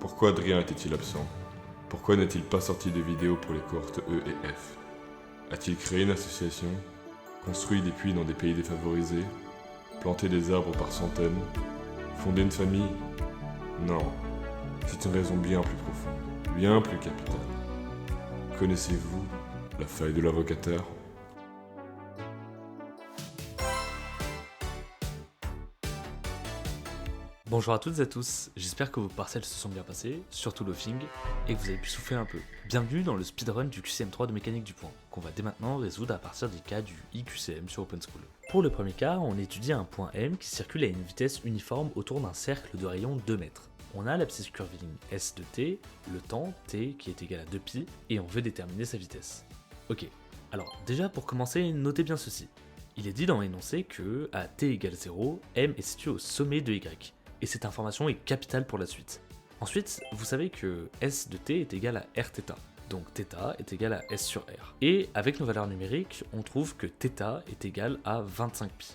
Pourquoi Adrien était-il absent? Pourquoi n'a-t-il pas sorti de vidéo pour les cohortes E et F? A-t-il créé une association? Construit des puits dans des pays défavorisés? Planté des arbres par centaines? Fondé une famille? Non, c'est une raison bien plus profonde, bien plus capitale. Connaissez-vous la faille de l'avocateur? Bonjour à toutes et à tous, j'espère que vos partiels se sont bien passés, surtout l'offing, et que vous avez pu souffler un peu. Bienvenue dans le speedrun du QCM3 de mécanique du point, qu'on va dès maintenant résoudre à partir des cas du IQCM sur OpenSchool. Pour le premier cas, on étudie un point M qui circule à une vitesse uniforme autour d'un cercle de rayon 2 mètres. On a l'abscisse curviligne S de t, le temps t qui est égal à 2π, et on veut déterminer sa vitesse. Ok, alors déjà pour commencer, notez bien ceci. Il est dit dans l'énoncé que, à t égale 0, M est situé au sommet de Y. Et cette information est capitale pour la suite. Ensuite, vous savez que S de t est égal à Rθ, donc θ est égal à S sur R. Et avec nos valeurs numériques, on trouve que θ est égal à 25π.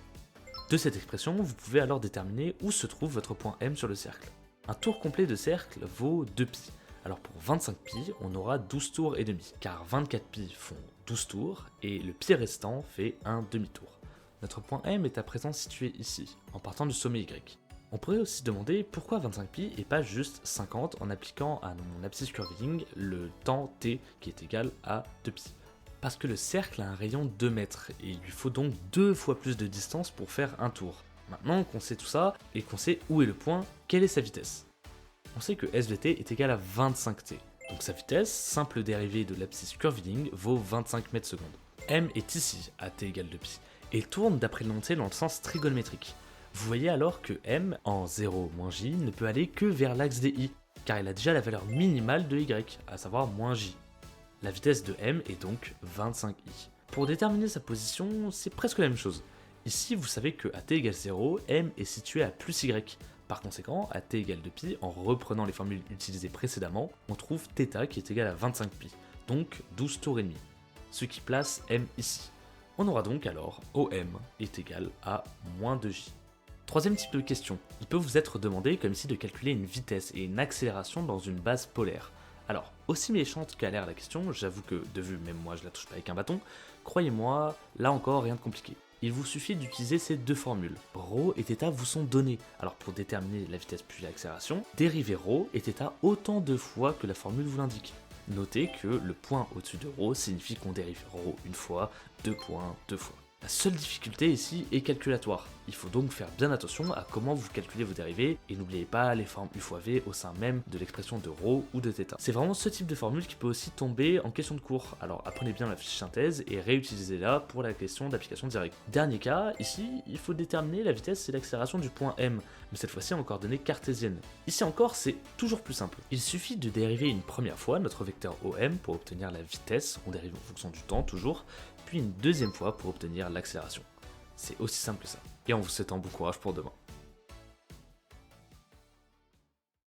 De cette expression, vous pouvez alors déterminer où se trouve votre point M sur le cercle. Un tour complet de cercle vaut 2π. Alors pour 25π, on aura 12 tours et demi, car 24π font 12 tours, et le π restant fait un demi-tour. Notre point M est à présent situé ici, en partant du sommet Y. On pourrait aussi demander pourquoi 25π et pas juste 50 en appliquant à mon abscisse curviligne le temps t qui est égal à 2π. Parce que le cercle a un rayon 2 mètres et il lui faut donc 2 fois plus de distance pour faire un tour. Maintenant qu'on sait tout ça et qu'on sait où est le point, quelle est sa vitesse? On sait que s de t est égal à 25t. Donc sa vitesse, simple dérivée de l'abscisse curviligne, vaut 25 mètres secondes. M est ici à t égale 2π et tourne d'après l'énoncé dans le sens trigonométrique. Vous voyez alors que M, en 0 moins j, ne peut aller que vers l'axe des i, car il a déjà la valeur minimale de y, à savoir moins j. La vitesse de M est donc 25i. Pour déterminer sa position, c'est presque la même chose. Ici, vous savez que à t égale 0, M est situé à plus y. Par conséquent, à t égale 2π, en reprenant les formules utilisées précédemment, on trouve θ qui est égal à 25π, donc 12 tours et demi, ce qui place M ici. On aura donc alors OM est égal à moins 2j. Troisième type de question, il peut vous être demandé comme ici de calculer une vitesse et une accélération dans une base polaire. Alors, aussi méchante qu'a l'air la question, j'avoue que de vue même moi je la touche pas avec un bâton, croyez-moi, là encore rien de compliqué. Il vous suffit d'utiliser ces deux formules. Rho et θ vous sont donnés. Alors pour déterminer la vitesse puis l'accélération, dérivez Rho et θ autant de fois que la formule vous l'indique. Notez que le point au-dessus de Rho signifie qu'on dérive Rho une fois, 2 points, 2 fois. La seule difficulté ici est calculatoire. Il faut donc faire bien attention à comment vous calculez vos dérivés et n'oubliez pas les formes U fois V au sein même de l'expression de Rho ou de θ. C'est vraiment ce type de formule qui peut aussi tomber en question de cours. Alors apprenez bien la fiche synthèse et réutilisez-la pour la question d'application directe. Dernier cas, ici, il faut déterminer la vitesse et l'accélération du point M, mais cette fois-ci en coordonnées cartésiennes. Ici encore, c'est toujours plus simple. Il suffit de dériver une première fois notre vecteur OM pour obtenir la vitesse, on dérive en fonction du temps toujours, puis une deuxième fois pour obtenir l'accélération. C'est aussi simple que ça. Et en vous souhaitant bon courage pour demain.